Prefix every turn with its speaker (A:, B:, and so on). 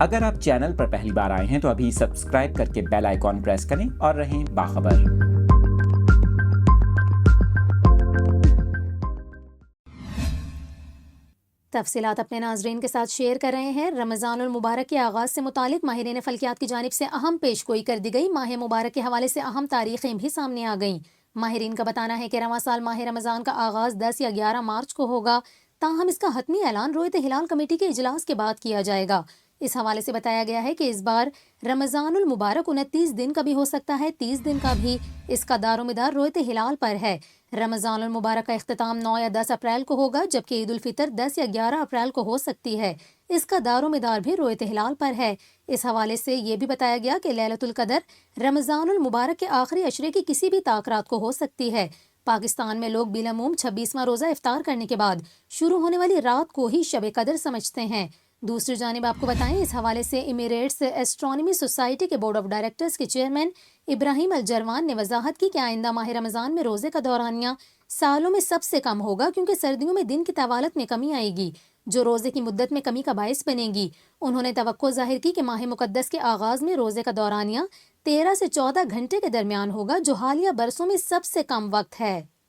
A: اگر آپ چینل پر پہلی بار آئے ہیں تو ابھی سبسکرائب کر کے بیل آئیکن پریس کریں اور رہیں باخبر۔
B: تفصیلات اپنے ناظرین کے ساتھ شیئر کر رہے ہیں۔ رمضان المبارک کے آغاز سے متعلق ماہرین فلکیات کی جانب سے اہم پیش گوئی کر دی گئی۔ ماہ مبارک کے حوالے سے اہم تاریخیں بھی سامنے آ گئیں۔ ماہرین کا بتانا ہے کہ رواں سال ماہ رمضان کا آغاز 10 یا 11 مارچ کو ہوگا، تاہم اس کا حتمی اعلان رویت ہلال کمیٹی کے اجلاس کے بعد کیا جائے گا۔ اس حوالے سے بتایا گیا ہے کہ اس بار رمضان المبارک 29 دن کا بھی ہو سکتا ہے، 30 دن کا بھی۔ اس کا دار و مدار رویت ہلال پر ہے۔ رمضان المبارک کا اختتام 9 یا 10 اپریل کو ہوگا، جبکہ عید الفطر 10 یا 11 اپریل کو ہو سکتی ہے۔ اس کا دار و مدار بھی رویت ہلال پر ہے۔ اس حوالے سے یہ بھی بتایا گیا کہ لیلۃ القدر رمضان المبارک کے آخری عشرے کی کسی بھی طاق رات کو ہو سکتی ہے۔ پاکستان میں لوگ بالعموم 26واں روزہ افطار کرنے کے بعد شروع ہونے والی رات کو ہی شب قدر سمجھتے ہیں۔ دوسری جانب آپ کو بتائیں، اس حوالے سے ایمریٹس ایسٹرونومی سوسائٹی کے بورڈ آف ڈائریکٹرز کے چیئرمین ابراہیم الجروان نے وضاحت کی کہ آئندہ ماہ رمضان میں روزے کا دورانیہ سالوں میں سب سے کم ہوگا، کیونکہ سردیوں میں دن کی طوالت میں کمی آئے گی، جو روزے کی مدت میں کمی کا باعث بنے گی۔ انہوں نے توقع ظاہر کی کہ ماہ مقدس کے آغاز میں روزے کا دورانیہ 13 سے 14 گھنٹے کے درمیان ہوگا، جو حالیہ برسوں میں سب سے کم وقت ہے۔